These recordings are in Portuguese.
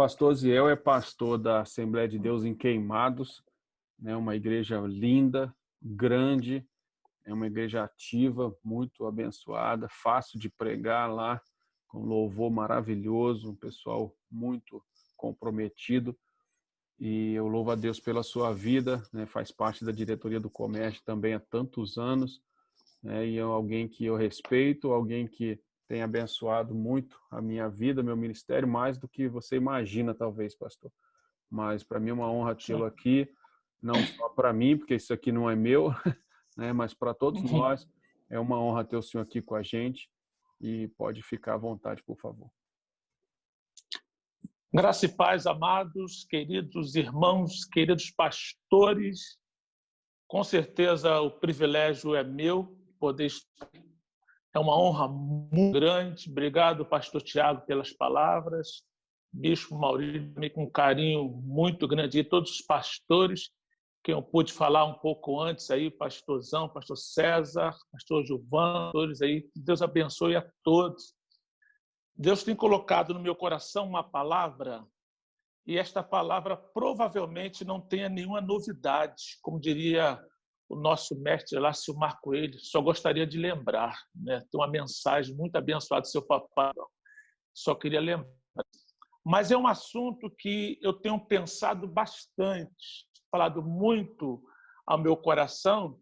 Pastor Ziel é pastor da Assembleia de Deus em Queimados, né? Uma igreja linda, grande, é uma igreja ativa, muito abençoada, fácil de pregar lá, com louvor maravilhoso, um pessoal muito comprometido. E eu louvo a Deus pela sua vida, né? Faz parte da diretoria do Comércio também há tantos anos, né? E é alguém que eu respeito, alguém que tem abençoado muito a minha vida, meu ministério, mais do que você imagina, talvez, pastor. Mas para mim é uma honra tê-lo aqui, não só para mim, porque isso aqui não é meu, né? Mas para todos nós. É uma honra ter o senhor aqui com a gente e pode ficar à vontade, por favor. Graça e paz, amados, queridos irmãos, queridos pastores. Com certeza o privilégio é meu poder estar. É uma honra muito grande. Obrigado, pastor Tiago, pelas palavras. Bispo Maurício, com um carinho muito grande. E todos os pastores que eu pude falar um pouco antes aí, pastorzão, pastor César, pastor Gilvan, todos aí. Deus abençoe a todos. Deus tem colocado no meu coração uma palavra, e esta palavra provavelmente não tenha nenhuma novidade, como diria o nosso mestre lá, Silmar Coelho, só gostaria de lembrar, né? Tem uma mensagem muito abençoada do seu papai, só queria lembrar. Mas é um assunto que eu tenho pensado bastante, falado muito ao meu coração,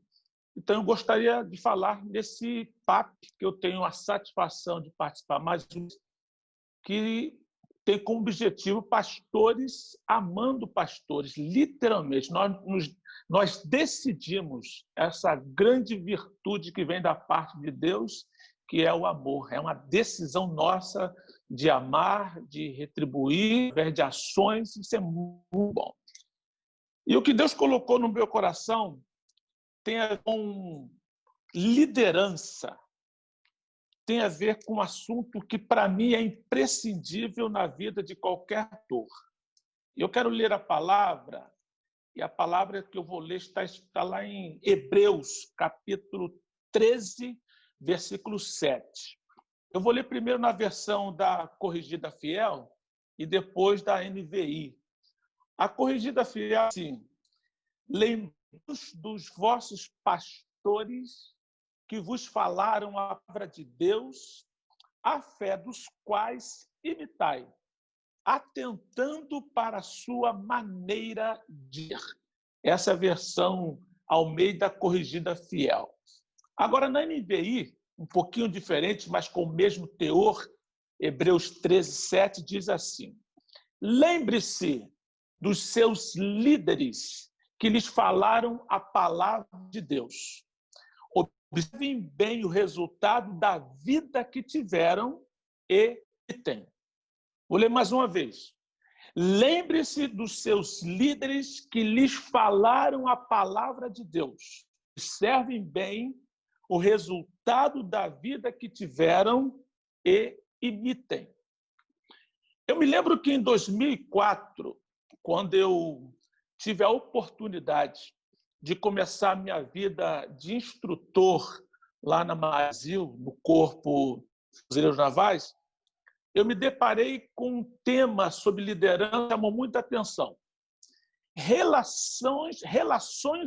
então eu gostaria de falar desse papo que eu tenho a satisfação de participar mais um, que tem como objetivo pastores amando pastores, literalmente. Nós decidimos essa grande virtude que vem da parte de Deus, que é o amor. É uma decisão nossa de amar, de retribuir, através de ações. Isso é muito bom. E o que Deus colocou no meu coração tem a ver com liderança. Tem a ver com um assunto que, para mim, é imprescindível na vida de qualquer ator. Eu quero ler a palavra, e a palavra que eu vou ler está lá em Hebreus, capítulo 13, versículo 7. Eu vou ler primeiro na versão da Corrigida Fiel e depois da NVI. A Corrigida Fiel, assim, lembremos dos vossos pastores que vos falaram a palavra de Deus, a fé dos quais imitai, atentando para a sua maneira de ir. Essa é a versão Almeida Corrigida Fiel. Agora, na NVI, um pouquinho diferente, mas com o mesmo teor, Hebreus 13, 7 diz assim: lembre-se dos seus líderes que lhes falaram a palavra de Deus. Observem bem o resultado da vida que tiveram e que têm. Vou ler mais uma vez. Lembre-se dos seus líderes que lhes falaram a palavra de Deus. Observem bem o resultado da vida que tiveram e imitem. Eu me lembro que em 2004, quando eu tive a oportunidade de começar a minha vida de instrutor lá na Brasil, no Corpo Fuzileiros Navais, eu me deparei com um tema sobre liderança que chamou muita atenção. Relações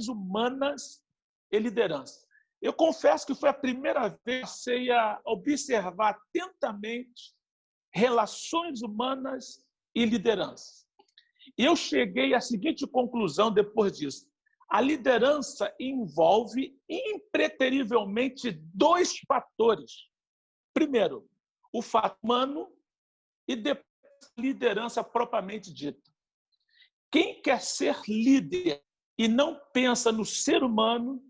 humanas e liderança. Eu confesso que foi a primeira vez que eu passei a observar atentamente relações humanas e liderança. E eu cheguei à seguinte conclusão depois disso. A liderança envolve impreterivelmente dois fatores. Primeiro, o fato humano e depois a liderança propriamente dita. Quem quer ser líder e não pensa no ser humano,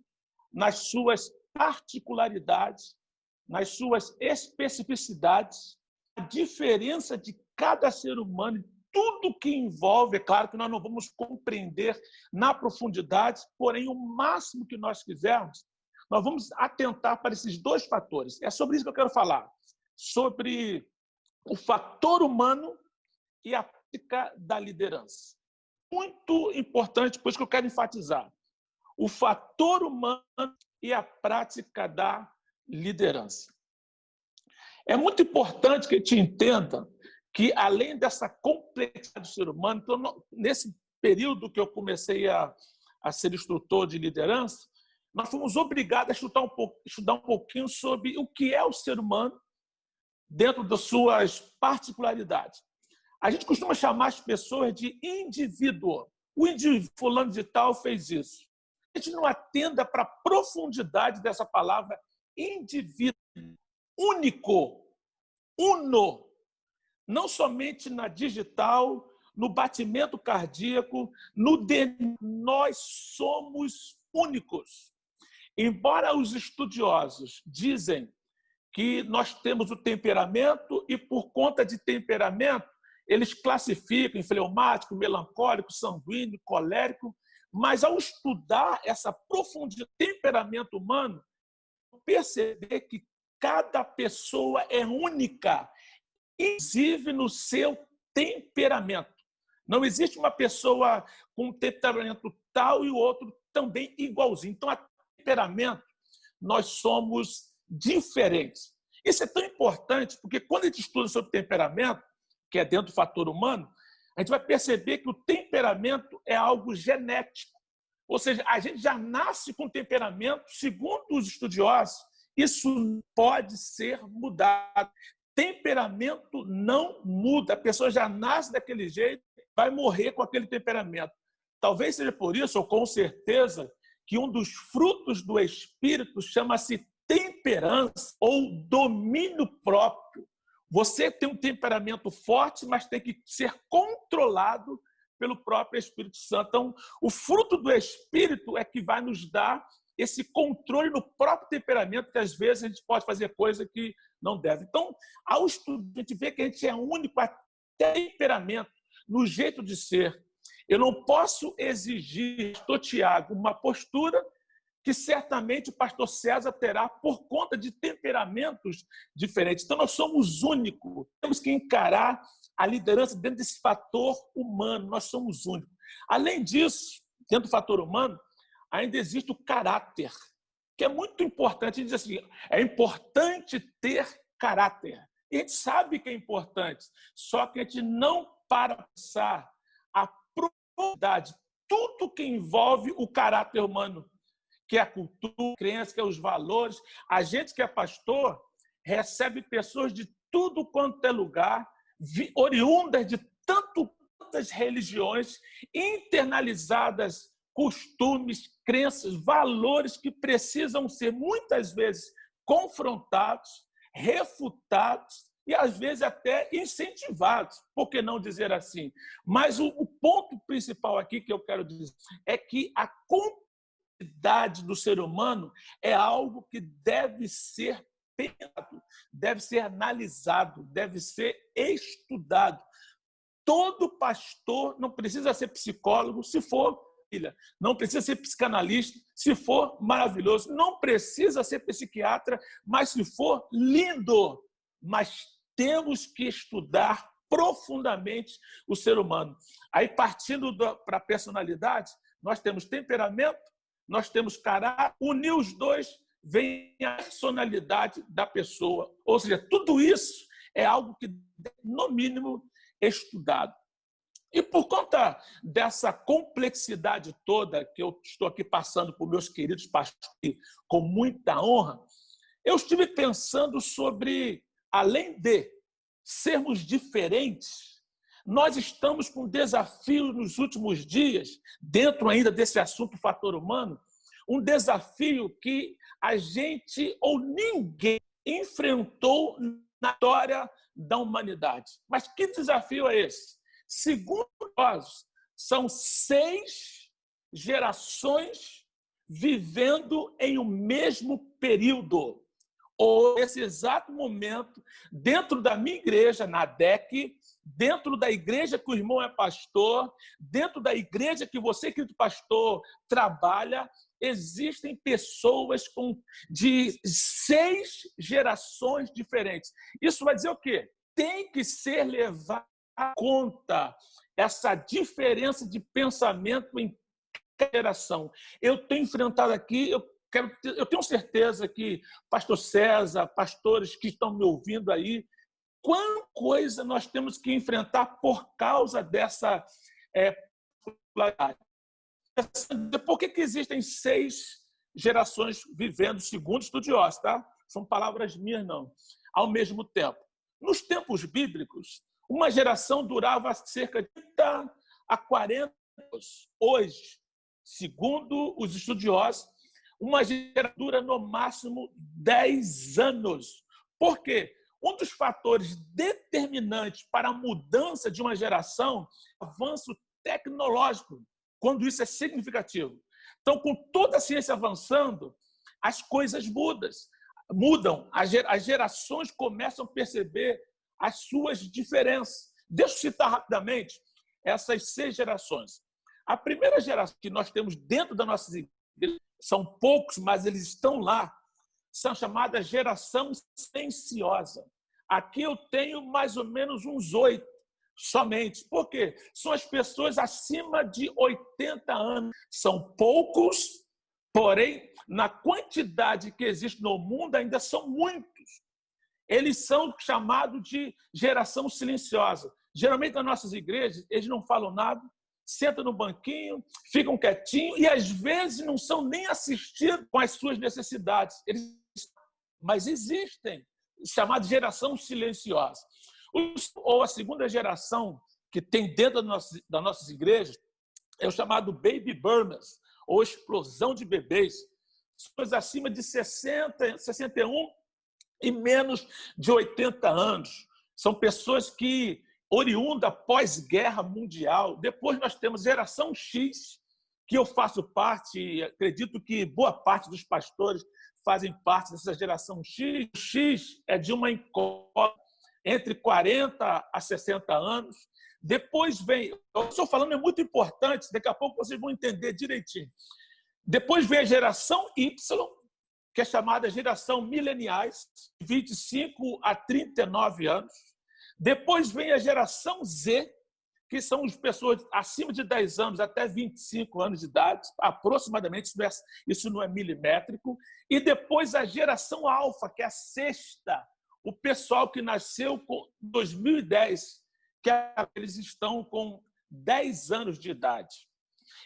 nas suas particularidades, nas suas especificidades, a diferença de cada ser humano, tudo que envolve, é claro que nós não vamos compreender na profundidade, porém, o máximo que nós quisermos, nós vamos atentar para esses dois fatores. É sobre isso que eu quero falar, sobre o fator humano e a prática da liderança. Muito importante, por isso que eu quero enfatizar. O fator humano e a prática da liderança. É muito importante que a gente entenda que, além dessa complexidade do ser humano, então, nesse período que eu comecei a ser instrutor de liderança, nós fomos obrigados a estudar um pouquinho sobre o que é o ser humano dentro das suas particularidades. A gente costuma chamar as pessoas de indivíduo. O indivíduo fulano de tal fez isso. A gente não atenda para a profundidade dessa palavra indivíduo, único, uno, não somente na digital, no batimento cardíaco, no DNA. Nós somos únicos. Embora os estudiosos dizem que nós temos o temperamento e, por conta de temperamento, eles classificam em fleumático, melancólico, sanguíneo, colérico, mas ao estudar essa profundidade do temperamento humano, perceber que cada pessoa é única, inclusive no seu temperamento. Não existe uma pessoa com um temperamento tal e o outro também igualzinho. Então, a temperamento, nós somos diferentes. Isso é tão importante porque quando a gente estuda sobre temperamento, que é dentro do fator humano, a gente vai perceber que o temperamento é algo genético. Ou seja, a gente já nasce com temperamento, segundo os estudiosos, isso pode ser mudado. Temperamento não muda. A pessoa já nasce daquele jeito, vai morrer com aquele temperamento. Talvez seja por isso, ou com certeza, que um dos frutos do Espírito chama-se temperança ou domínio próprio. Você tem um temperamento forte, mas tem que ser controlado pelo próprio Espírito Santo. Então, o fruto do Espírito é que vai nos dar esse controle no próprio temperamento, que às vezes a gente pode fazer coisa que não deve. Então, ao estudar, a gente vê que a gente é único até temperamento, no jeito de ser. Eu não posso exigir, pastor Tiago, uma postura que certamente o pastor César terá por conta de temperamentos diferentes. Então, nós somos únicos. Temos que encarar a liderança dentro desse fator humano. Nós somos únicos. Além disso, dentro do fator humano, ainda existe o caráter, que é muito importante. A gente diz assim, é importante ter caráter. E a gente sabe que é importante, só que a gente não para pensar a profundidade, tudo que envolve o caráter humano, que é a cultura, a crença, que é os valores. A gente que é pastor recebe pessoas de tudo quanto é lugar, oriundas de tantas religiões, internalizadas, costumes, crenças, valores que precisam ser, muitas vezes, confrontados, refutados e, às vezes, até incentivados, por que não dizer assim? Mas o ponto principal aqui que eu quero dizer é que a complexidade do ser humano é algo que deve ser pensado, deve ser analisado, deve ser estudado. Todo pastor não precisa ser psicólogo, se for, não precisa ser psicanalista, se for, maravilhoso. Não precisa ser psiquiatra, mas se for, lindo. Mas temos que estudar profundamente o ser humano. Aí, partindo para a personalidade, nós temos temperamento, nós temos caráter, unir os dois, vem a personalidade da pessoa. Ou seja, tudo isso é algo que, no mínimo, é estudado. E por conta dessa complexidade toda que eu estou aqui passando por meus queridos pastores com muita honra, eu estive pensando sobre, além de sermos diferentes, nós estamos com um desafio nos últimos dias, dentro ainda desse assunto fator humano, um desafio que a gente ou ninguém enfrentou na história da humanidade. Mas que desafio é esse? Segundo nós, são 6 gerações vivendo em um mesmo período. Ou, nesse exato momento, dentro da minha igreja, na DEC, dentro da igreja que o irmão é pastor, dentro da igreja que você, querido pastor, trabalha, existem pessoas de 6 gerações diferentes. Isso vai dizer o quê? Tem que ser levado em conta essa diferença de pensamento em cada geração. Eu tenho enfrentado aqui, eu tenho certeza que pastor César, pastores que estão me ouvindo aí, quanta coisa nós temos que enfrentar por causa dessa pluralidade. Por que existem 6 gerações vivendo, segundo estudiosos, tá? São palavras minhas, não. Ao mesmo tempo. Nos tempos bíblicos, uma geração durava cerca de 30 a 40 anos. Hoje, segundo os estudiosos, uma geração dura no máximo 10 anos. Por quê? Um dos fatores determinantes para a mudança de uma geração é o avanço tecnológico, quando isso é significativo. Então, com toda a ciência avançando, as coisas mudam. As gerações começam a perceber as suas diferenças. Deixa eu citar rapidamente essas 6 gerações. A primeira geração que nós temos dentro da nossa igreja, são poucos, mas eles estão lá, são chamadas geração silenciosa. Aqui eu tenho mais ou menos uns 8 somente. Por quê? São as pessoas acima de 80 anos. São poucos, porém, na quantidade que existe no mundo, ainda são muitos. Eles são chamados de geração silenciosa. Geralmente, nas nossas igrejas, eles não falam nada, sentam no banquinho, ficam quietinhos e, às vezes, não são nem assistidos com as suas necessidades. Mas existem, chamada geração silenciosa. Ou a segunda geração que tem dentro das nossas igrejas é o chamado Baby Boomers, ou explosão de bebês. Pessoas acima de 60, 61 e menos de 80 anos. São pessoas que, oriunda pós-guerra mundial. Depois nós temos geração X, que eu faço parte, e acredito que boa parte dos pastores fazem parte dessa geração X. O X é de uma incógnita entre 40 a 60 anos. Depois vem, eu estou falando, é muito importante, daqui a pouco vocês vão entender direitinho. Depois vem a geração Y, que é chamada geração mileniais, 25 a 39 anos. Depois vem a geração Z, que são as pessoas acima de 10 anos até 25 anos de idade, aproximadamente, isso não é milimétrico. E depois a geração alfa, que é a 6ª, o pessoal que nasceu em 2010, que eles estão com 10 anos de idade.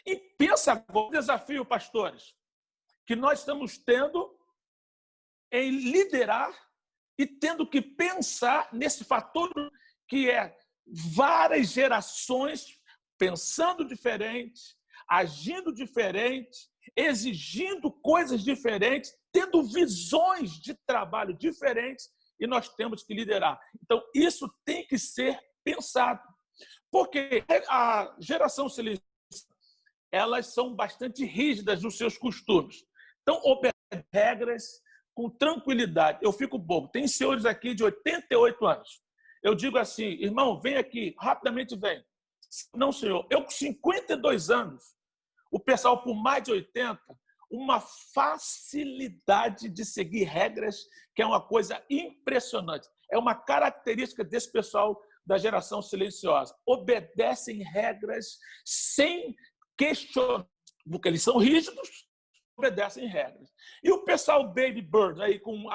E pensa agora o desafio, pastores, que nós estamos tendo em liderar e tendo que pensar nesse fator que é várias gerações pensando diferente, agindo diferente, exigindo coisas diferentes, tendo visões de trabalho diferentes, e nós temos que liderar. Então, isso tem que ser pensado. Porque a geração silenciosa, elas são bastante rígidas nos seus costumes. Então, obedecem regras com tranquilidade. Eu fico bobo. Tem senhores aqui de 88 anos. Eu digo assim, irmão, vem aqui, rapidamente vem. Não, senhor, eu com 52 anos, o pessoal por mais de 80, uma facilidade de seguir regras, que é uma coisa impressionante. É uma característica desse pessoal da geração silenciosa. Obedecem regras sem questionar, porque eles são rígidos, obedecem regras. E o pessoal Baby Bird, aí com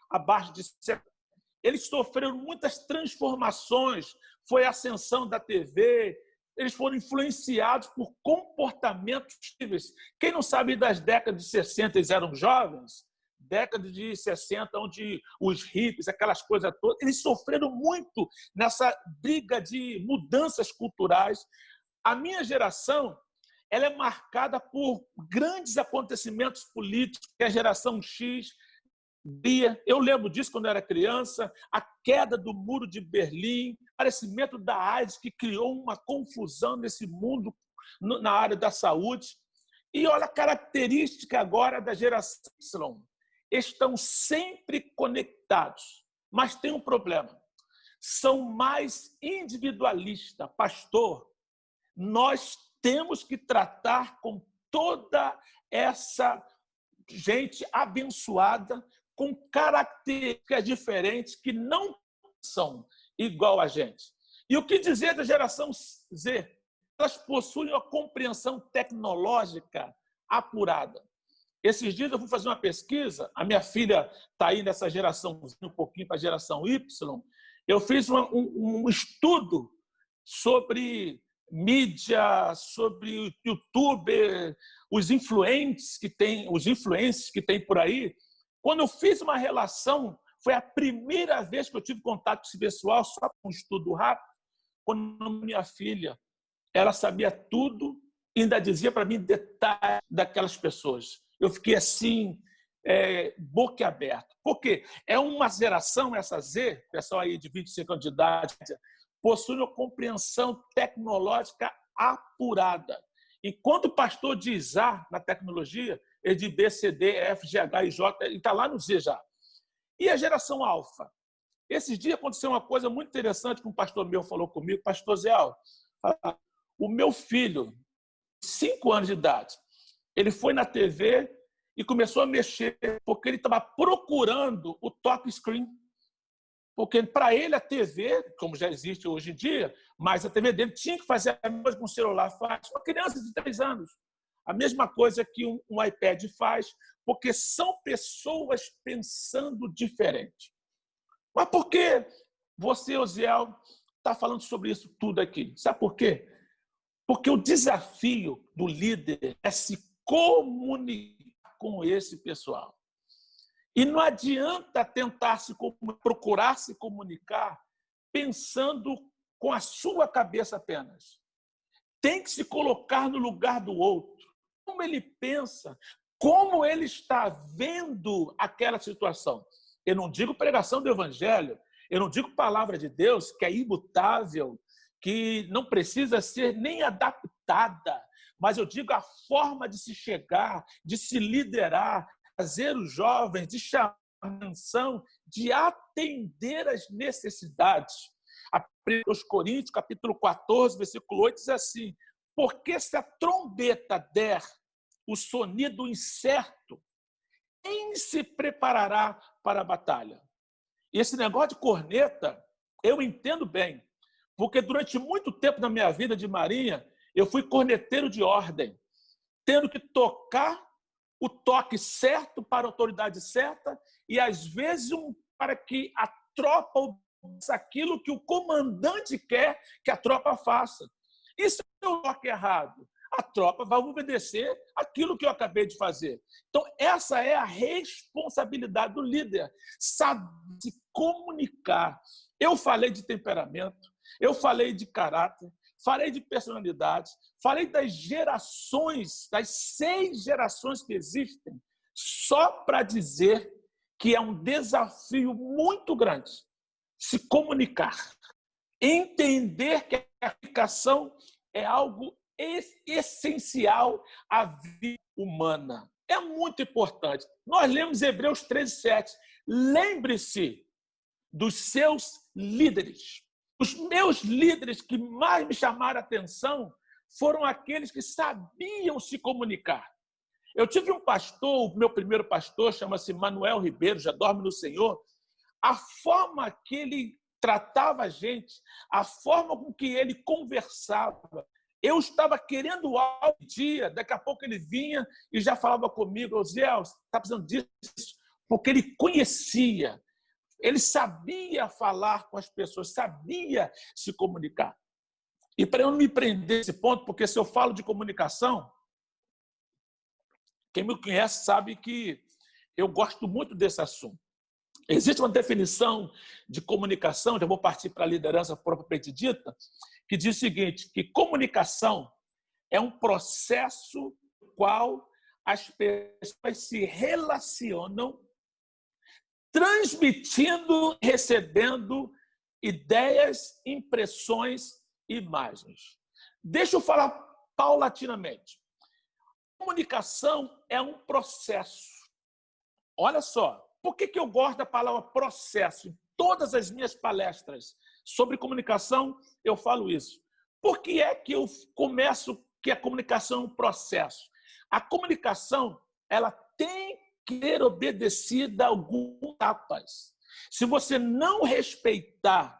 abaixo de 70, eles sofreram muitas transformações, foi a ascensão da TV, eles foram influenciados por comportamentos possíveis. Quem não sabe das décadas de 60 eles eram jovens, década de 60, onde os hippies, aquelas coisas todas, eles sofreram muito nessa briga de mudanças culturais. A minha geração, ela é marcada por grandes acontecimentos políticos, que é a geração X. Eu lembro disso quando eu era criança, a queda do Muro de Berlim, o aparecimento da AIDS, que criou uma confusão nesse mundo na área da saúde. E olha a característica agora da geração Y. Estão sempre conectados, mas tem um problema. São mais individualistas. Pastor, nós temos que tratar com toda essa gente abençoada, com características diferentes que não são igual a gente. E o que dizer da geração Z? Elas possuem uma compreensão tecnológica apurada. Esses dias eu fui fazer uma pesquisa, a minha filha está aí nessa geração, um pouquinho para a geração Y, Eu fiz um estudo sobre mídia, sobre YouTube, os influentes que tem por aí. Quando eu fiz uma relação, foi a primeira vez que eu tive contato com esse pessoal, só com um estudo rápido, quando minha filha, ela sabia tudo e ainda dizia para mim detalhes daquelas pessoas. Eu fiquei assim, boquiaberto. Por quê? É uma geração, essa Z, pessoal aí de 25 anos de idade, possui uma compreensão tecnológica apurada. Enquanto o pastor diz A na tecnologia, ele diz B, C, D, F, G, H e J, ele está lá no Z já. E a geração alfa? Esses dias aconteceu uma coisa muito interessante que um pastor meu falou comigo, pastor Zé Alves. O meu filho, 5 anos de idade, ele foi na TV e começou a mexer porque ele estava procurando o touch screen. Porque para ele a TV, como já existe hoje em dia, mas a TV dele tinha que fazer a mesma coisa que um celular faz. Uma criança de 3 anos. A mesma coisa que um iPad faz, porque são pessoas pensando diferente. Mas por que você, Osiel, está falando sobre isso tudo aqui? Sabe por quê? Porque o desafio do líder é se comunicar com esse pessoal. E não adianta tentar procurar se comunicar pensando com a sua cabeça apenas. Tem que se colocar no lugar do outro. Como ele pensa, como ele está vendo aquela situação. Eu não digo pregação do evangelho, eu não digo palavra de Deus, que é imutável, que não precisa ser nem adaptada, mas eu digo a forma de se chegar, de se liderar, fazer os jovens, de chamar a atenção, de atender às necessidades. A 1 Coríntios, capítulo 14, versículo 8, diz assim: porque se a trombeta der o sonido incerto, quem se preparará para a batalha? E esse negócio de corneta, eu entendo bem, porque durante muito tempo na minha vida de marinha, eu fui corneteiro de ordem, tendo que tocar o toque certo para a autoridade certa e, às vezes, para que a tropa obedeça aquilo que o comandante quer que a tropa faça. E se eu toque errado? A tropa vai obedecer aquilo que eu acabei de fazer. Então, essa é a responsabilidade do líder, saber se comunicar. Eu falei de temperamento, eu falei de caráter, falei de personalidade, falei das gerações, das 6 gerações que existem, só para dizer que é um desafio muito grande se comunicar, entender que a comunicação é algo essencial à vida humana. É muito importante. Nós lemos Hebreus 13:7. Lembre-se dos seus líderes. Os meus líderes que mais me chamaram a atenção foram aqueles que sabiam se comunicar. Eu tive um pastor, o meu primeiro pastor, chama-se Manuel Ribeiro, já dorme no Senhor. A forma que ele tratava a gente, a forma com que ele conversava, eu estava querendo algo um dia, daqui a pouco ele vinha e já falava comigo: Zé, você está precisando disso, porque ele conhecia. Ele sabia falar com as pessoas, sabia se comunicar. E para eu não me prender nesse ponto, porque se eu falo de comunicação, quem me conhece sabe que eu gosto muito desse assunto. Existe uma definição de comunicação, já vou partir para a liderança propriamente dita, que diz o seguinte, que comunicação é um processo no qual as pessoas se relacionam transmitindo, recebendo ideias, impressões, imagens. Deixa eu falar paulatinamente. Comunicação é um processo. Olha só, por que eu gosto da palavra processo? Em todas as minhas palestras sobre comunicação, eu falo isso. Por que é que eu começo que a comunicação é um processo? A comunicação, ela tem que ser obedecida a algumas etapas. Se você não respeitar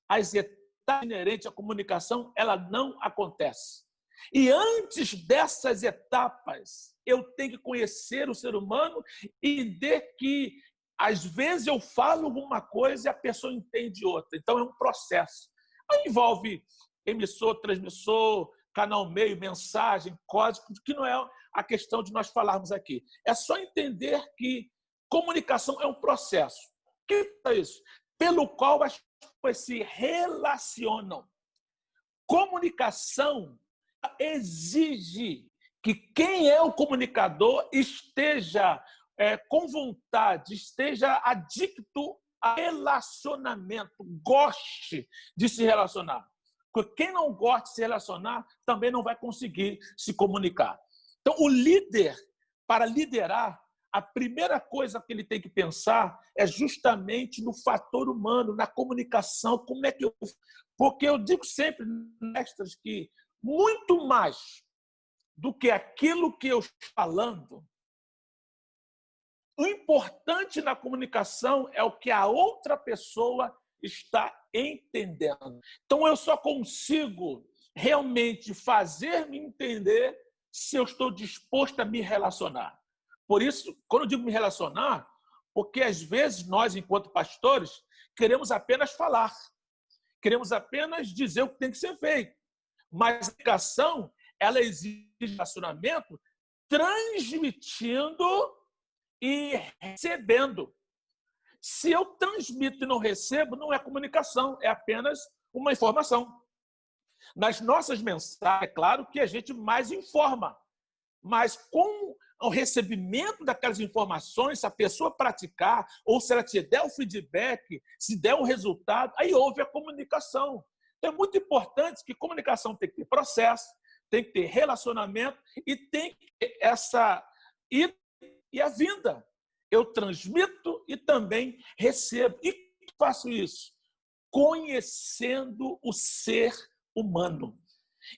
as etapas inerentes à comunicação, ela não acontece. E antes dessas etapas, eu tenho que conhecer o ser humano e entender que Às vezes eu falo uma coisa e a pessoa entende outra. Então é um processo. Aí envolve emissor, transmissor, canal meio, mensagem, código, que não é a questão de nós falarmos aqui. É só entender que comunicação é um processo. O que é isso? Pelo qual as pessoas se relacionam. Comunicação exige que quem é o comunicador esteja com vontade, esteja adicto a relacionamento, goste de se relacionar. Porque quem não gosta de se relacionar também não vai conseguir se comunicar. Então, o líder, para liderar, a primeira coisa que ele tem que pensar é justamente no fator humano, na comunicação. Como é que eu... Porque eu digo sempre, mestras, que muito mais do que aquilo que eu estou falando, o importante na comunicação é o que a outra pessoa está entendendo. Então, eu só consigo realmente fazer-me entender se eu estou disposto a me relacionar. Por isso, quando eu digo me relacionar, porque às vezes nós, enquanto pastores, queremos apenas falar, queremos apenas dizer o que tem que ser feito. Mas a comunicação, ela exige relacionamento transmitindo e recebendo. Se eu transmito e não recebo, não é comunicação, é apenas uma informação. Nas nossas mensagens, é claro que a gente mais informa, mas com o recebimento daquelas informações, se a pessoa praticar, ou se ela te der o feedback, se der o resultado, aí houve a comunicação. Então, é muito importante que comunicação tem que ter processo, tem que ter relacionamento e tem que ter essa ida e a vinda. Eu transmito e também recebo. E faço isso? Conhecendo o ser humano.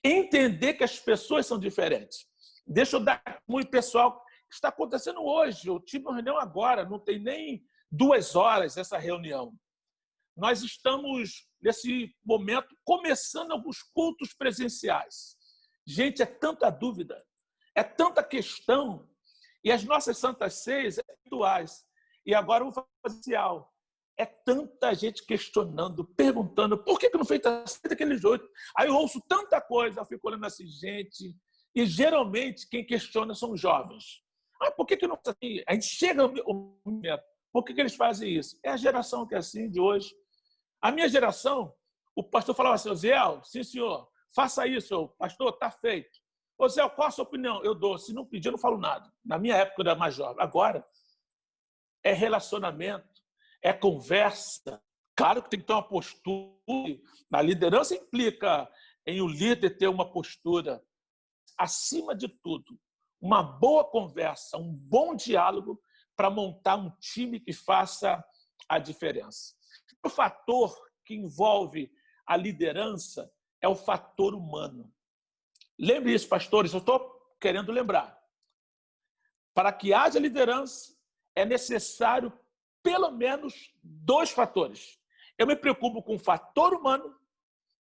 Entender que as pessoas são diferentes. Deixa eu dar muito pessoal que está acontecendo hoje. Eu tive uma reunião agora, não tem nem 2 horas essa reunião. Nós estamos, nesse momento, começando alguns cultos presenciais. Gente, é tanta dúvida, é tanta questão. E as nossas santas ceias são rituais. E agora o facial. É tanta gente questionando, perguntando por que não fez assim daquele jeito. Aí eu ouço tanta coisa, eu fico olhando assim, gente. E geralmente quem questiona são os jovens. Por que não faz assim? A gente chega no momento. Por que eles fazem isso? É a geração que é assim, de hoje. A minha geração, o pastor falava assim, Zé, sim senhor, faça isso, pastor, está feito. Ô Zé, qual a sua opinião? Eu dou. Se não pedir, eu não falo nada. Na minha época, eu era mais jovem. Agora, é relacionamento, é conversa. Claro que tem que ter uma postura. Na liderança implica em o líder ter uma postura. Acima de tudo, uma boa conversa, um bom diálogo para montar um time que faça a diferença. O fator que envolve a liderança é o fator humano. Lembre isso, pastores, eu estou querendo lembrar. Para que haja liderança, é necessário pelo menos 2 fatores. Eu me preocupo com o fator humano,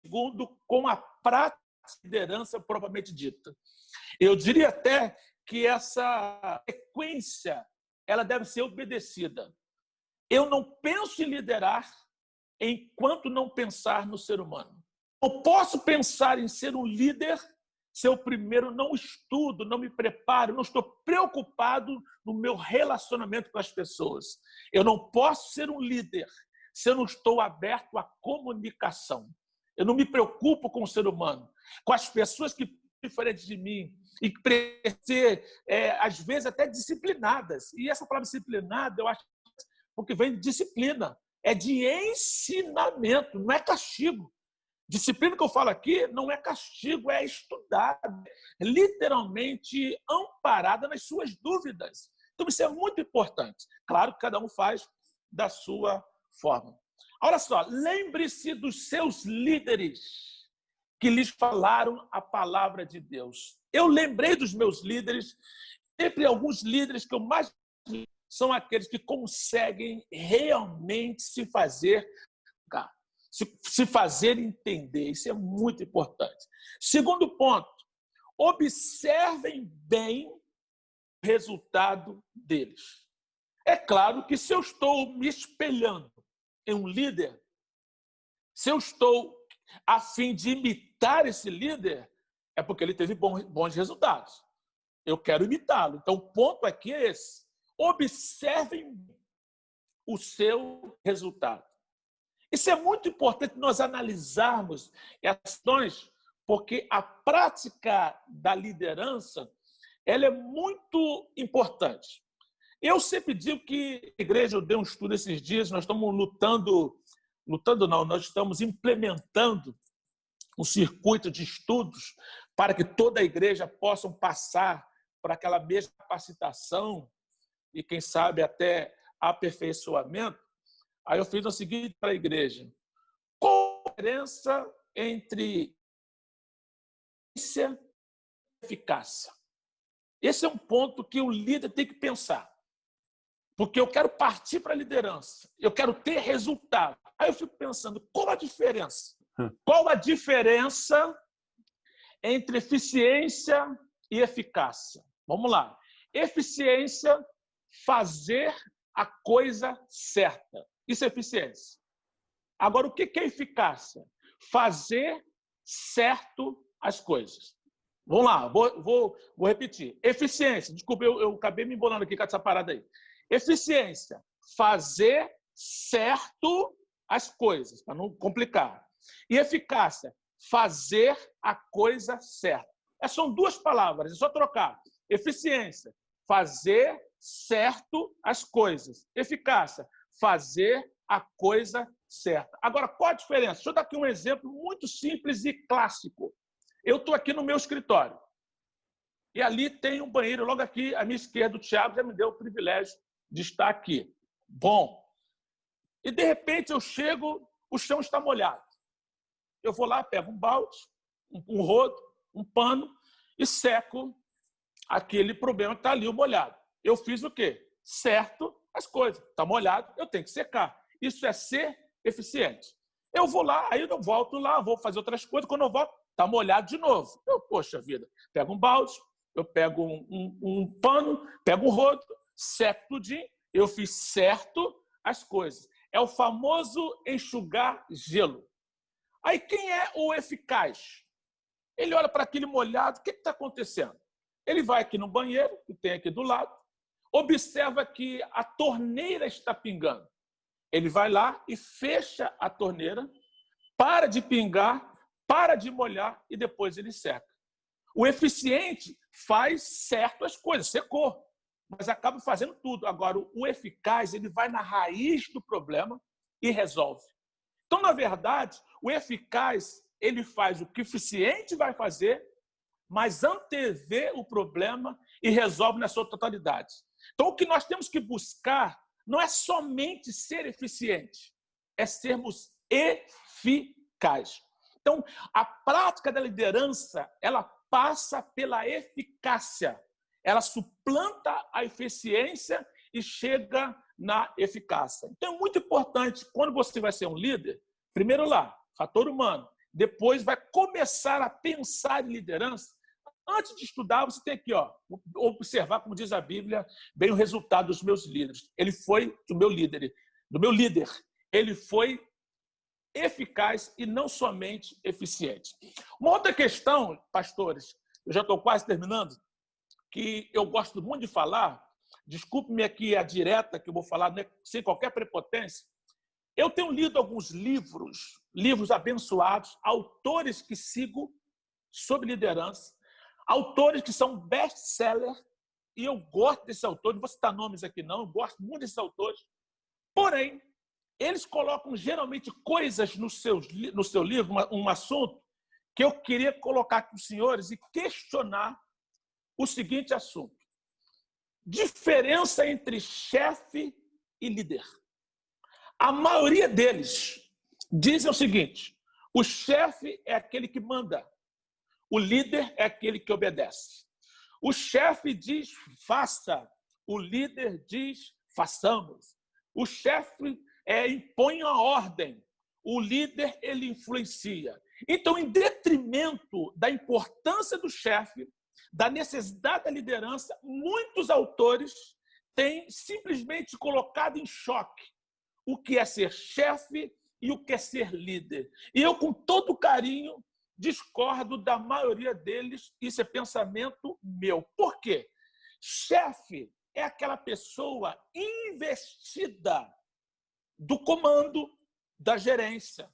segundo, com a prática de liderança propriamente dita. Eu diria até que essa sequência ela deve ser obedecida. Eu não penso em liderar enquanto não pensar no ser humano. Eu posso pensar em ser um líder se eu primeiro não estudo, não me preparo, não estou preocupado no meu relacionamento com as pessoas. Eu não posso ser um líder se eu não estou aberto à comunicação. Eu não me preocupo com o ser humano, com as pessoas que são diferentes de mim e que precisam ser, às vezes, até disciplinadas. E essa palavra disciplinada, eu acho, porque vem de disciplina, é de ensinamento, não é castigo. Disciplina que eu falo aqui não é castigo, é estudada, literalmente amparada nas suas dúvidas. Então, isso é muito importante. Claro que cada um faz da sua forma. Olha só, lembre-se dos seus líderes que lhes falaram a palavra de Deus. Eu lembrei dos meus líderes, sempre alguns líderes que eu mais são aqueles que conseguem realmente se fazer entender. Isso é muito importante. Segundo ponto, observem bem o resultado deles. É claro que se eu estou me espelhando em um líder, se eu estou a fim de imitar esse líder, é porque ele teve bons resultados. Eu quero imitá-lo. Então, o ponto aqui é esse. Observem o seu resultado. Isso é muito importante nós analisarmos as questões, porque a prática da liderança ela é muito importante. Eu sempre digo que a igreja, eu dei um estudo esses dias, nós estamos nós estamos implementando um circuito de estudos para que toda a igreja possa passar por aquela mesma capacitação e, quem sabe, até aperfeiçoamento. Aí eu fiz o seguinte para a igreja: qual a diferença entre eficiência e eficácia? Esse é um ponto que o líder tem que pensar. Porque eu quero partir para a liderança, eu quero ter resultado. Aí eu fico pensando, qual a diferença? Qual a diferença entre eficiência e eficácia? Vamos lá. Eficiência, fazer a coisa certa. Isso é eficiência. Agora, o que é eficácia? Fazer certo as coisas. Vamos lá, vou repetir. Eficiência, desculpa, eu acabei me embolando aqui com essa parada aí. Eficiência, fazer certo as coisas, para não complicar. E eficácia, fazer a coisa certa. São duas palavras, é só trocar. Eficiência, fazer certo as coisas. Eficácia, fazer a coisa certa. Agora, qual a diferença? Deixa eu dar aqui um exemplo muito simples e clássico. Eu estou aqui no meu escritório. E ali tem um banheiro, logo aqui, à minha esquerda, o Thiago já me deu o privilégio de estar aqui. Bom. E, de repente, eu chego, o chão está molhado. Eu vou lá, pego um balde, um rodo, um pano e seco aquele problema que está ali, o molhado. Eu fiz o quê? Certo as coisas. Está molhado, eu tenho que secar. Isso é ser eficiente. Eu vou lá, aí eu volto lá, vou fazer outras coisas. Quando eu volto, está molhado de novo. Poxa vida, pego um balde, eu pego um pano, pego um rodo, seco tudinho, eu fiz certo as coisas. É o famoso enxugar gelo. Aí quem é o eficaz? Ele olha para aquele molhado, o que está acontecendo? Ele vai aqui no banheiro, que tem aqui do lado, observa que a torneira está pingando. Ele vai lá e fecha a torneira, para de pingar, para de molhar e depois ele seca. O eficiente faz certo as coisas, secou, mas acaba fazendo tudo. Agora, o eficaz, ele vai na raiz do problema e resolve. Então, na verdade, o eficaz, ele faz o que o eficiente vai fazer, mas antevê o problema e resolve na sua totalidade. Então, o que nós temos que buscar não é somente ser eficiente, é sermos eficazes. Então, a prática da liderança, ela passa pela eficácia. Ela suplanta a eficiência e chega na eficácia. Então, é muito importante, quando você vai ser um líder, primeiro lá, fator humano, depois vai começar a pensar em liderança. Antes de estudar, você tem aqui, observar, como diz a Bíblia, bem o resultado dos meus líderes. Ele foi do meu líder. Ele foi eficaz e não somente eficiente. Uma outra questão, pastores, eu já estou quase terminando, que eu gosto muito de falar, desculpe-me aqui a direta que eu vou falar, né, sem qualquer prepotência. Eu tenho lido alguns livros abençoados, autores que sigo sobre liderança, autores que são best-seller, e eu gosto desses autores, não vou citar nomes aqui não, eu gosto muito desses autores, porém, eles colocam geralmente coisas no seu livro, um assunto, que eu queria colocar com os senhores e questionar o seguinte assunto. Diferença entre chefe e líder. A maioria deles dizem o seguinte: o chefe é aquele que manda, o líder é aquele que obedece. O chefe diz faça, o líder diz façamos. O chefe impõe a ordem, o líder ele influencia. Então, em detrimento da importância do chefe, da necessidade da liderança, muitos autores tem simplesmente colocado em choque o que é ser chefe e o que é ser líder. E eu, com todo carinho, discordo da maioria deles. Isso é pensamento meu. Por quê? Chefe é aquela pessoa investida do comando, da gerência.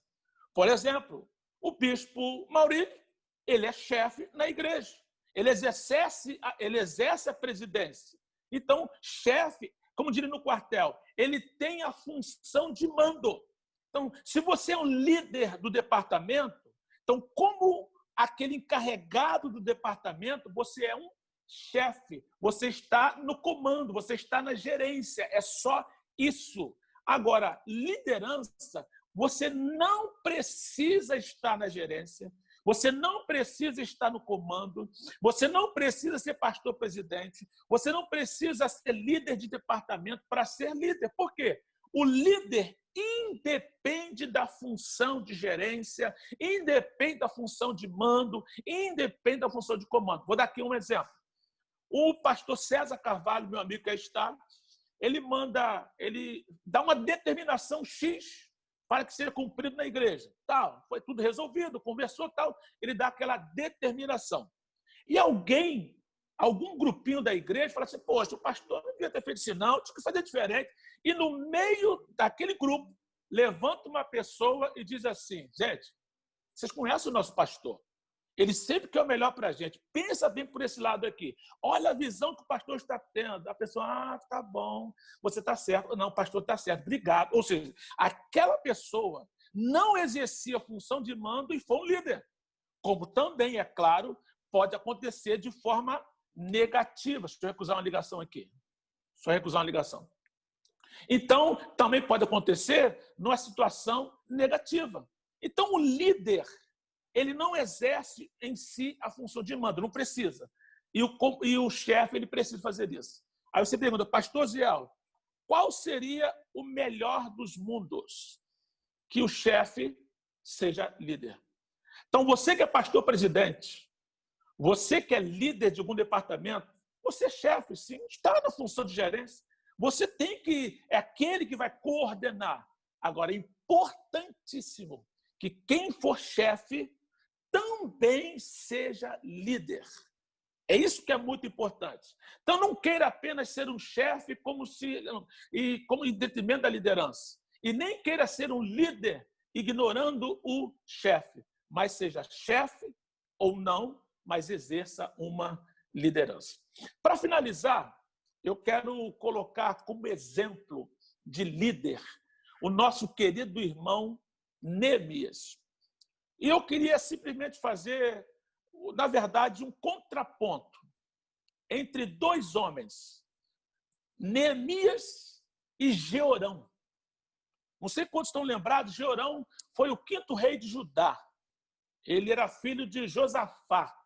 Por exemplo, o bispo Maurício, ele é chefe na igreja. Ele exerce a presidência. Então, chefe, como diria no quartel, ele tem a função de mando. Então, se você é um líder do departamento, então, como aquele encarregado do departamento, você é um chefe, você está no comando, você está na gerência, é só isso. Agora, liderança, você não precisa estar na gerência, você não precisa estar no comando, você não precisa ser pastor-presidente, você não precisa ser líder de departamento para ser líder. Por quê? O líder independe da função de gerência, independe da função de mando, independe da função de comando. Vou dar aqui um exemplo. O pastor César Carvalho, meu amigo que aí está, ele dá uma determinação X para que seja cumprido na igreja. Tal, foi tudo resolvido, conversou, tal, ele dá aquela determinação. E algum grupinho da igreja fala assim, poxa, o pastor não devia ter feito isso não, tinha que fazer diferente. E no meio daquele grupo, levanta uma pessoa e diz assim, gente, vocês conhecem o nosso pastor? Ele sempre quer o melhor para a gente. Pensa bem por esse lado aqui. Olha a visão que o pastor está tendo. A pessoa, tá bom, você está certo. Não, o pastor está certo, obrigado. Ou seja, aquela pessoa não exercia a função de mando e foi um líder. Como também, é claro, pode acontecer de forma negativa. Deixa eu recusar uma ligação aqui. Só recusar uma ligação. Então, também pode acontecer numa situação negativa. Então, o líder, ele não exerce em si a função de mando, não precisa. E o chefe, ele precisa fazer isso. Aí você pergunta, pastor Ziel, qual seria o melhor dos mundos? Que o chefe seja líder. Então, você que é pastor-presidente, você que é líder de algum departamento, você é chefe, sim, está na função de gerência. Você é aquele que vai coordenar. Agora, é importantíssimo que quem for chefe também seja líder. É isso que é muito importante. Então, não queira apenas ser um chefe como em detrimento da liderança. E nem queira ser um líder ignorando o chefe. Mas seja chefe ou não, mas exerça uma liderança. Para finalizar, eu quero colocar como exemplo de líder o nosso querido irmão Neemias. E eu queria simplesmente fazer, na verdade, um contraponto entre dois homens, Neemias e Jeorão. Não sei quantos estão lembrados, Jeorão foi o 5º rei de Judá. Ele era filho de Josafá.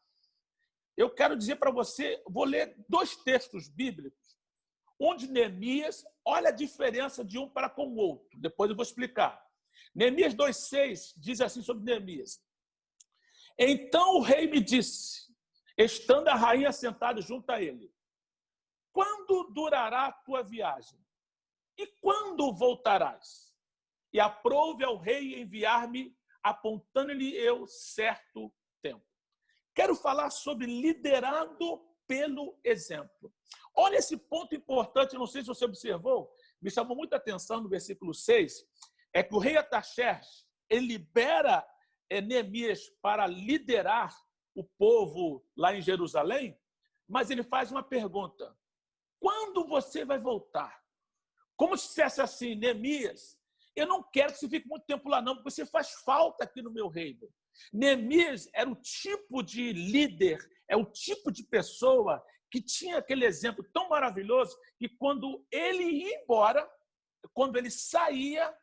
Eu quero dizer para você, vou ler 2 textos bíblicos, um de Neemias, olha a diferença de um para com o outro, depois eu vou explicar. Neemias 2,6 diz assim sobre Neemias. Então o rei me disse, estando a rainha sentada junto a ele, quando durará a tua viagem? E quando voltarás? E aprove ao rei enviar-me, apontando-lhe eu certo tempo. Quero falar sobre liderando pelo exemplo. Olha esse ponto importante, não sei se você observou, me chamou muita atenção no versículo 6, é que o rei Artaxerxes, ele libera Neemias para liderar o povo lá em Jerusalém, mas ele faz uma pergunta, quando você vai voltar? Como se dissesse assim, Neemias, eu não quero que você fique muito tempo lá não, porque você faz falta aqui no meu reino. Neemias era o tipo de líder, é o tipo de pessoa que tinha aquele exemplo tão maravilhoso que quando ele ia embora, quando ele saía,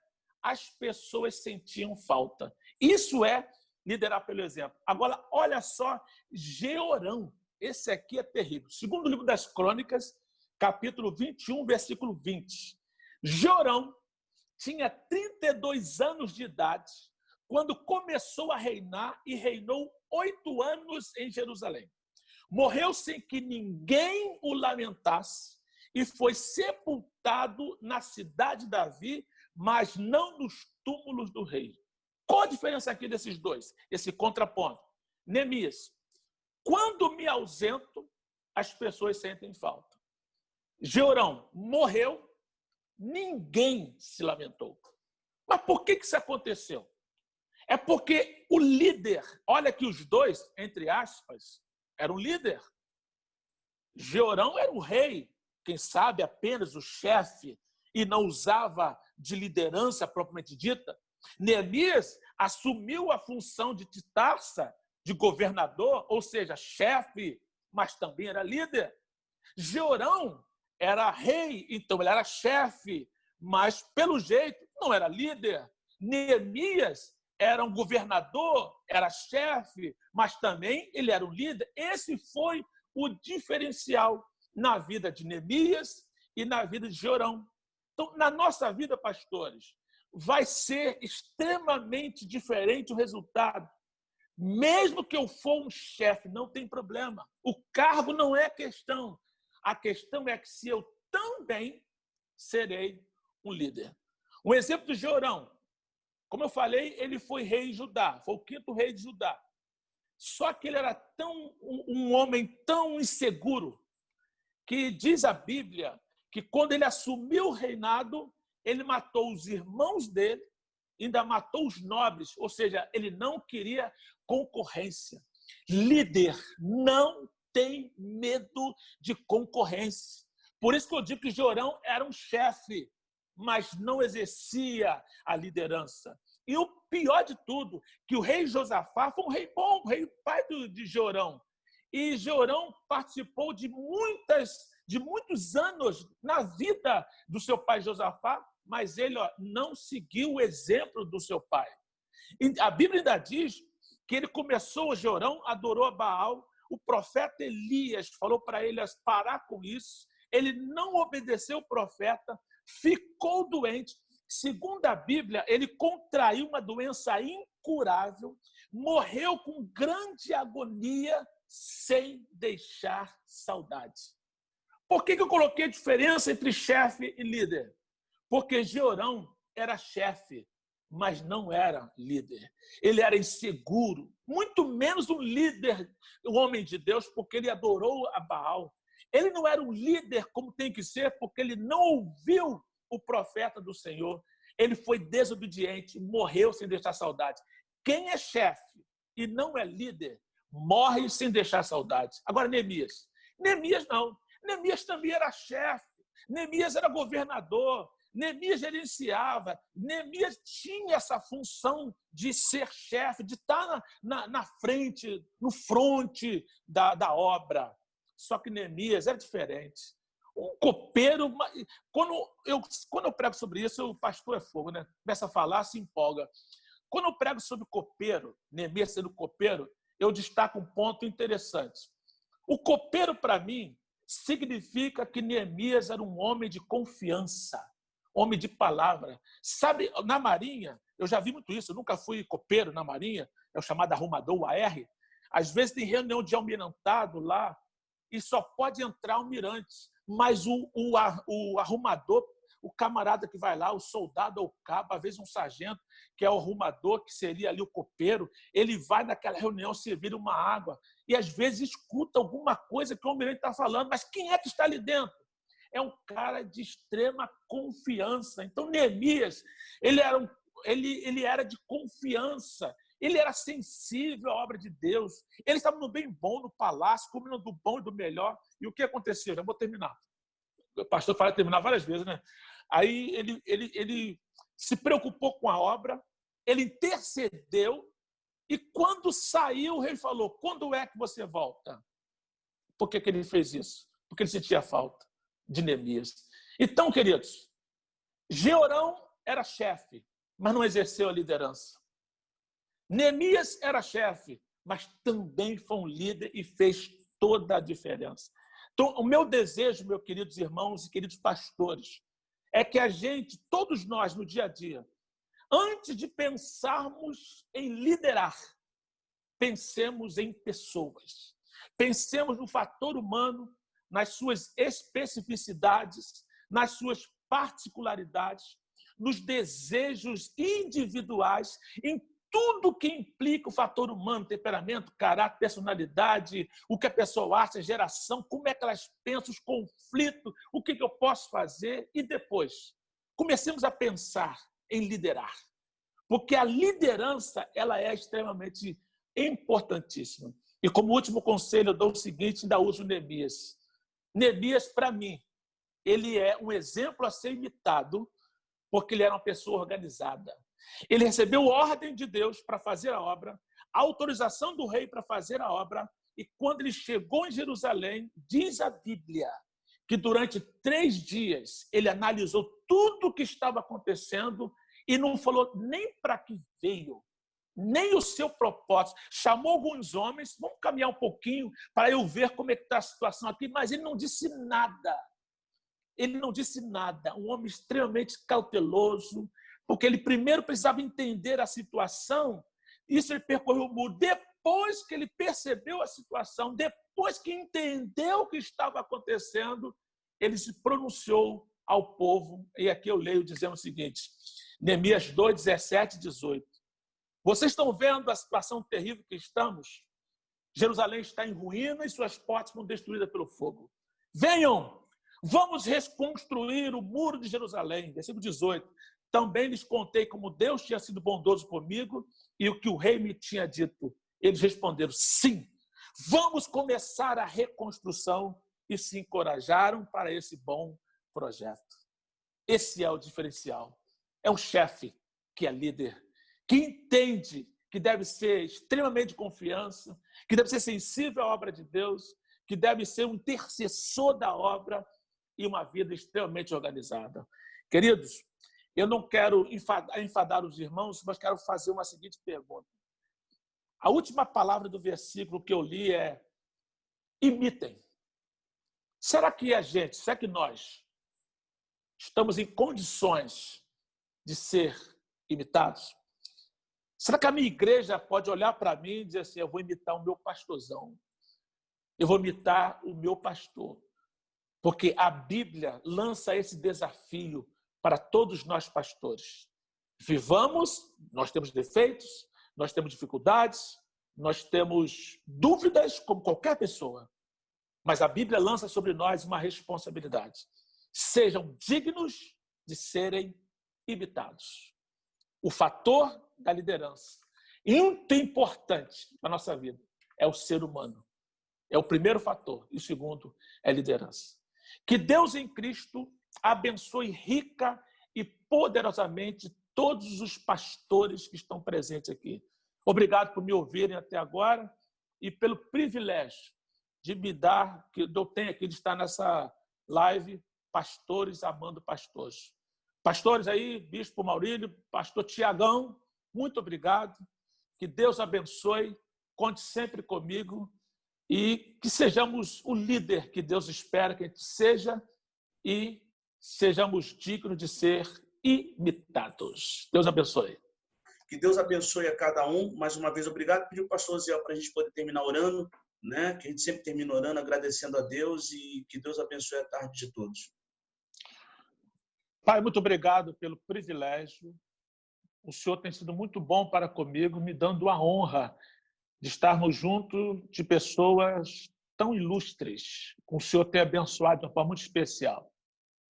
as pessoas sentiam falta. Isso é liderar pelo exemplo. Agora, olha só, Jeorão, esse aqui é terrível. Segundo o livro das Crônicas, capítulo 21, versículo 20. Jeorão tinha 32 anos de idade quando começou a reinar e reinou 8 anos em Jerusalém. Morreu sem que ninguém o lamentasse e foi sepultado na cidade de Davi, mas não nos túmulos do rei. Qual a diferença aqui desses dois? Esse contraponto. Neemias, quando me ausento, as pessoas sentem falta. Georão morreu, ninguém se lamentou. Mas por que isso aconteceu? É porque o líder, olha que os dois, entre aspas, eram líder. Georão era o rei, quem sabe apenas o chefe, e não usava de liderança propriamente dita. Neemias assumiu a função de Titarça, de governador, ou seja, chefe, mas também era líder. Georão era rei, então ele era chefe, mas pelo jeito não era líder. Neemias era um governador, era chefe, mas também ele era um líder. Esse foi o diferencial na vida de Neemias e na vida de Georão. Então, na nossa vida, pastores, vai ser extremamente diferente o resultado. Mesmo que eu for um chefe, não tem problema. O cargo não é a questão. A questão é que se eu também serei um líder. Um exemplo de Georão. Como eu falei, ele foi rei de Judá, foi o 5º rei de Judá. Só que ele era um homem tão inseguro que diz a Bíblia que quando ele assumiu o reinado, ele matou os irmãos dele, ainda matou os nobres, ou seja, ele não queria concorrência. Líder não tem medo de concorrência. Por isso que eu digo que Georão era um chefe, mas não exercia a liderança. E o pior de tudo, que o rei Josafá foi um rei bom, um rei pai de Georão. E Georão participou de muitos anos na vida do seu pai Josafá, mas ele não seguiu o exemplo do seu pai. E a Bíblia ainda diz que ele começou, Georão adorou a Baal, o profeta Elias falou para ele parar com isso, ele não obedeceu o profeta, ficou doente. Segundo a Bíblia, ele contraiu uma doença incurável, morreu com grande agonia, sem deixar saudade. Por que eu coloquei a diferença entre chefe e líder? Porque Georão era chefe, mas não era líder. Ele era inseguro, muito menos um líder, um homem de Deus, porque ele adorou a Baal. Ele não era um líder como tem que ser, porque ele não ouviu o profeta do Senhor. Ele foi desobediente, morreu sem deixar saudade. Quem é chefe e não é líder, morre sem deixar saudade. Agora, Neemias. Neemias não. Neemias também era chefe. Neemias era governador. Neemias gerenciava. Neemias tinha essa função de ser chefe, de estar na frente, no fronte da obra. Só que Neemias era diferente. Um copeiro... Quando eu prego sobre isso, o pastor é fogo, né? Começa a falar, se empolga. Quando eu prego sobre copeiro, Neemias sendo copeiro, eu destaco um ponto interessante. O copeiro, para mim, significa que Neemias era um homem de confiança, homem de palavra. Sabe, na Marinha, eu já vi muito isso, eu nunca fui copeiro na Marinha, é o chamado arrumador, o AR. Às vezes tem reunião de almirantado lá e só pode entrar almirante, mas o arrumador, o camarada que vai lá, o soldado ou o cabo, às vezes um sargento, que é o arrumador, que seria ali o copeiro, ele vai naquela reunião servir uma água e às vezes escuta alguma coisa que o almirante está falando, mas quem é que está ali dentro? É um cara de extrema confiança. Então, Neemias, ele era de confiança, ele era sensível à obra de Deus, ele estava no bem bom, no palácio, comendo do bom e do melhor. E o que aconteceu? Já vou terminar. O pastor fala terminar várias vezes, né? Aí ele se preocupou com a obra, ele intercedeu, e quando saiu, o rei falou: quando é que você volta? Por que ele fez isso? Porque ele sentia falta de Neemias. Então, queridos, Georão era chefe, mas não exerceu a liderança. Neemias era chefe, mas também foi um líder e fez toda a diferença. Então, o meu desejo, meus queridos irmãos e queridos pastores, é que a gente, todos nós, no dia a dia, antes de pensarmos em liderar, pensemos em pessoas. Pensemos no fator humano, nas suas especificidades, nas suas particularidades, nos desejos individuais, em tudo que implica o fator humano, temperamento, caráter, personalidade, o que a pessoa acha, geração, como é que elas pensam, os conflitos, o que eu posso fazer. E depois, comecemos a pensar em liderar. Porque a liderança ela é extremamente importantíssima. E como último conselho, eu dou o seguinte, ainda uso Neemias. Neemias, para mim, ele é um exemplo a ser imitado, porque ele era uma pessoa organizada. Ele recebeu ordem de Deus para fazer a obra, a autorização do rei para fazer a obra, e quando ele chegou em Jerusalém, diz a Bíblia que durante 3 dias ele analisou tudo o que estava acontecendo e não falou nem para que veio, nem o seu propósito. Chamou alguns homens, vamos caminhar um pouquinho para eu ver como é que está a situação aqui, mas ele não disse nada. Ele não disse nada. Um homem extremamente cauteloso, porque ele primeiro precisava entender a situação. Isso ele percorreu o muro. Depois que ele percebeu a situação, depois que entendeu o que estava acontecendo, ele se pronunciou ao povo. E aqui eu leio dizendo o seguinte, Neemias 2, 17 e 18. Vocês estão vendo a situação terrível que estamos? Jerusalém está em ruína e suas portas foram destruídas pelo fogo. Venham, vamos reconstruir o muro de Jerusalém. Versículo 18. Também lhes contei como Deus tinha sido bondoso comigo e o que o rei me tinha dito. Eles responderam, sim, vamos começar a reconstrução, e se encorajaram para esse bom projeto. Esse é o diferencial. É um chefe que é líder, que entende que deve ser extremamente de confiança, que deve ser sensível à obra de Deus, que deve ser um intercessor da obra e uma vida extremamente organizada. Queridos, eu não quero enfadar os irmãos, mas quero fazer uma seguinte pergunta. A última palavra do versículo que eu li é imitem. Será que será que nós estamos em condições de ser imitados? Será que a minha igreja pode olhar para mim e dizer assim, eu vou imitar o meu pastorzão, eu vou imitar o meu pastor? Porque a Bíblia lança esse desafio para todos nós pastores. Vivamos, nós temos defeitos, nós temos dificuldades, nós temos dúvidas, como qualquer pessoa. Mas a Bíblia lança sobre nós uma responsabilidade. Sejam dignos de serem imitados. O fator da liderança, muito importante na nossa vida, é o ser humano. É o primeiro fator. E o segundo é a liderança. Que Deus em Cristo abençoe rica e poderosamente todos os pastores que estão presentes aqui. Obrigado por me ouvirem até agora e pelo privilégio de me dar, que eu tenho aqui de estar nessa live, pastores amando pastores. Pastores aí, Bispo Maurílio, Pastor Tiagão, muito obrigado. Que Deus abençoe, conte sempre comigo e que sejamos o líder que Deus espera que a gente seja e sejamos dignos de ser imitados. Deus abençoe. Que Deus abençoe a cada um. Mais uma vez, obrigado. Pedi o pastor Zé para a gente poder terminar orando, né? Que a gente sempre termina orando, agradecendo a Deus e que Deus abençoe a tarde de todos. Pai, muito obrigado pelo privilégio. O Senhor tem sido muito bom para comigo, me dando a honra de estarmos junto de pessoas tão ilustres, com o Senhor ter abençoado de uma forma muito especial.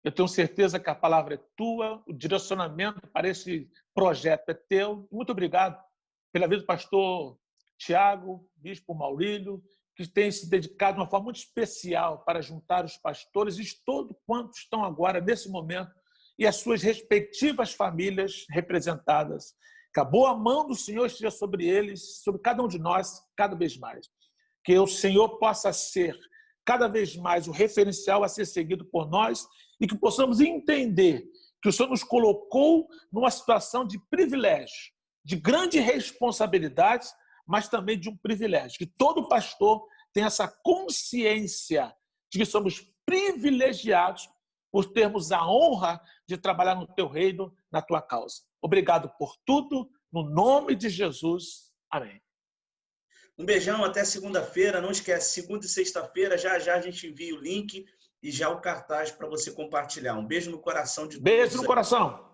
Eu tenho certeza que a palavra é tua, o direcionamento para esse projeto é teu. Muito obrigado pela vida do pastor Tiago, bispo Maurílio, que tem se dedicado de uma forma muito especial para juntar os pastores e todos quantos estão agora, nesse momento, e as suas respectivas famílias representadas. Que a boa mão do Senhor esteja sobre eles, sobre cada um de nós, cada vez mais. Que o Senhor possa ser cada vez mais o referencial a ser seguido por nós e que possamos entender que o Senhor nos colocou numa situação de privilégio, de grande responsabilidade, mas também de um privilégio. Que todo pastor tenha essa consciência de que somos privilegiados por termos a honra de trabalhar no teu reino, na tua causa. Obrigado por tudo, no nome de Jesus. Amém. Um beijão, até segunda-feira. Não esquece, segunda e sexta-feira, já já a gente envia o link e já o cartaz para você compartilhar. Um beijo no coração de todos. Beijo no coração.